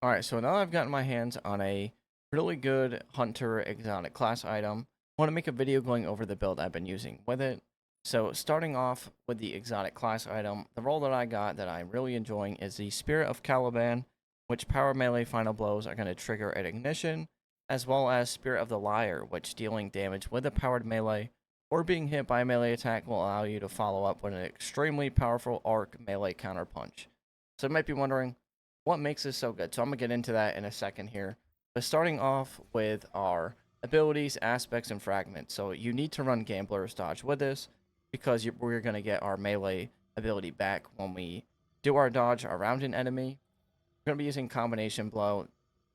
Alright, so now I've gotten my hands on a really good Hunter exotic class item. I want to make a video going over the build I've been using with it. So starting off with the exotic class item, the role that I got that I'm really enjoying is the Spirit of Caliban, which power melee final blows are going to trigger at ignition, as well as Spirit of the Liar, which dealing damage with a powered melee or being hit by a melee attack will allow you to follow up with an extremely powerful arc melee counterpunch. So you might be wondering, what makes this so good? So I'm going to get into that in a second here. But starting off with our abilities, aspects, and fragments. So you need to run Gambler's Dodge with this because we're going to get our melee ability back when we do our dodge around an enemy. We're going to be using Combination Blow.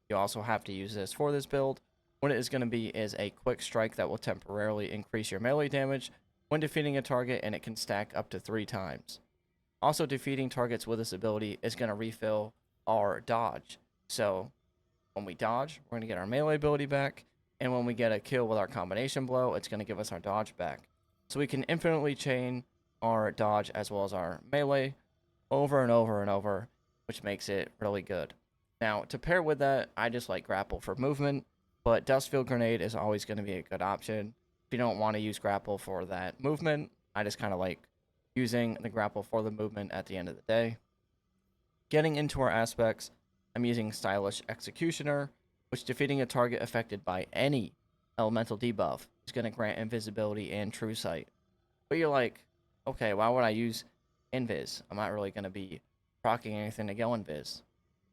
You also have to use this for this build. What it is going to be is a quick strike that will temporarily increase your melee damage when defeating a target, and it can stack up to 3 times. Also, defeating targets with this ability is going to refill our dodge. So when we dodge, we're going to get our melee ability back, and when we get a kill with our combination blow, it's going to give us our dodge back. So we can infinitely chain our dodge as well as our melee over and over and over, which makes it really good. Now, to pair with that, I just like grapple for movement, but Dustfield Grenade is always going to be a good option. If you don't want to use grapple for that movement, I just kind of like using the grapple for the movement at the end of the day. Getting into our aspects, I'm using Stylish Executioner, which defeating a target affected by any elemental debuff is going to grant invisibility and true sight. But you're like, okay, why would I use invis? I'm not really going to be proccing anything to go invis.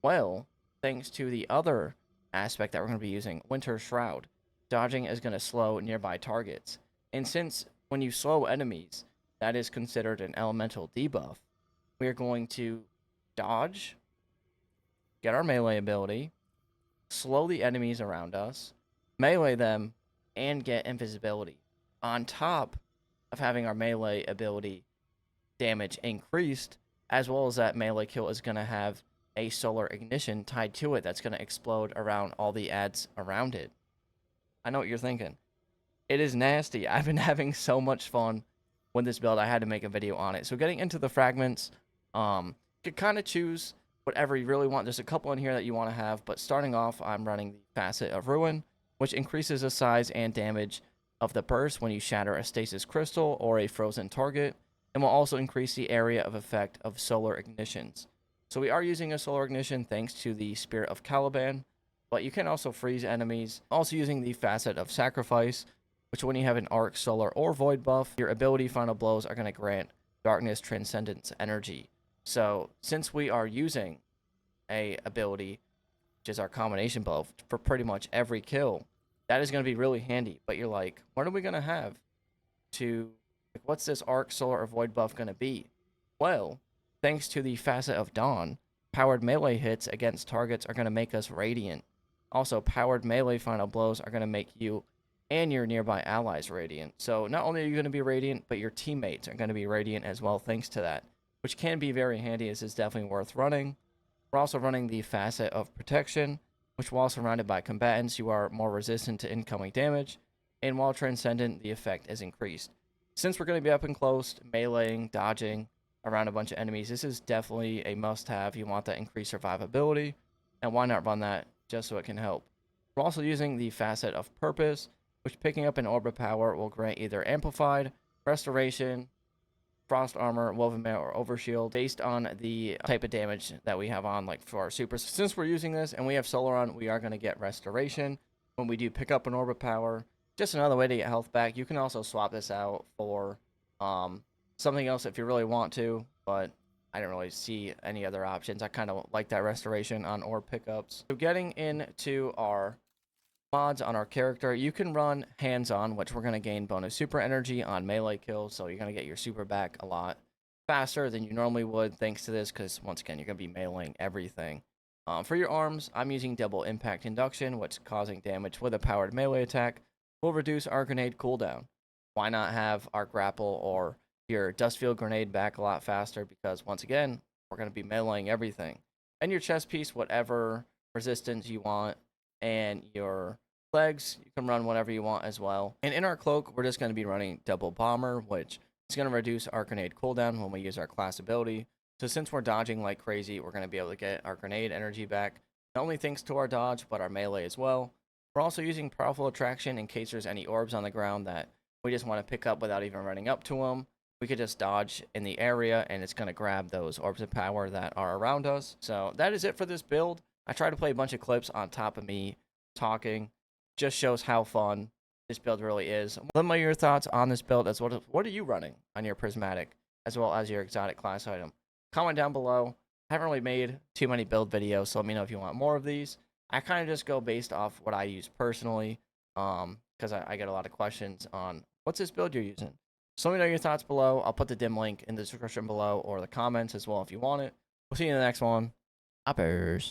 Well, thanks to the other aspect that we're going to be using, Winter Shroud, dodging is going to slow nearby targets. And since when you slow enemies, that is considered an elemental debuff, we're going to dodge, get our melee ability, slow the enemies around us, melee them, and get invisibility. On top of having our melee ability damage increased, as well as that melee kill is going to have a solar ignition tied to it that's going to explode around all the ads around it. I know what you're thinking. It is nasty. I've been having so much fun with this build. I had to make a video on it. So getting into the fragments, you could kind of choose whatever you really want. There's a couple in here that you want to have, but starting off, I'm running the Facet of Ruin, which increases the size and damage of the burst when you shatter a stasis crystal or a frozen target, and will also increase the area of effect of solar ignitions. So we are using a solar ignition thanks to the Spirit of Caliban, but you can also freeze enemies. Also using the Facet of Sacrifice, which when you have an arc, solar, or void buff, your ability final blows are going to grant darkness transcendence energy. So since we are using a ability, which is our combination blow, for pretty much every kill, that is going to be really handy. But you're like, what are we going to have to, like, what's this arc, solar, or void buff going to be? Well, thanks to the Facet of Dawn, powered melee hits against targets are going to make us radiant. Also, powered melee final blows are going to make you and your nearby allies radiant. So not only are you going to be radiant, but your teammates are going to be radiant as well thanks to that, which can be very handy. This is definitely worth running. We're also running the Facet of Protection, which while surrounded by combatants, you are more resistant to incoming damage, and while transcendent, the effect is increased. Since we're going to be up and close, meleeing, dodging around a bunch of enemies, this is definitely a must-have. You want that increased survivability, and why not run that just so it can help. We're also using the Facet of Purpose, which picking up an orb of power will grant either amplified, restoration, frost armor, woven mail, or overshield based on the type of damage that we have on, like for our supers. Since we're using this and we have solar on, we are going to get restoration when we do pick up an orb of power. Just another way to get health back. You can also swap this out for something else if you really want to, but I didn't really see any other options. I kind of like that restoration on orb pickups. So getting into our mods on our character, you can run hands-on, which we're going to gain bonus super energy on melee kills, so you're going to get your super back a lot faster than you normally would thanks to this, because once again, you're going to be meleeing everything. For your arms, I'm using double impact induction, which causing damage with a powered melee attack will reduce our grenade cooldown. Why not have our grapple or your dustfield grenade back a lot faster, because once again, we're going to be meleeing everything. And your chest piece, whatever resistance you want, and your legs, you can run whatever you want as well. And in our cloak, we're just going to be running double bomber, which is going to reduce our grenade cooldown when we use our class ability. So since we're dodging like crazy, we're going to be able to get our grenade energy back not only thanks to our dodge, but our melee as well. We're also using powerful attraction in case there's any orbs on the ground that we just want to pick up without even running up to them. We could just dodge in the area and it's going to grab those orbs of power that are around us. So that is it for this build. I tried to play a bunch of clips on top of me talking. Just shows how fun this build really is. Let me know your thoughts on this build as well. What are you running on your Prismatic as well as your exotic class item? Comment down below. I haven't really made too many build videos, so let me know if you want more of these. I kind of just go based off what I use personally, because I get a lot of questions on what's this build you're using. So let me know your thoughts below. I'll put the dim link in the description below or the comments as well if you want it. We'll see you in the next one. Uppers.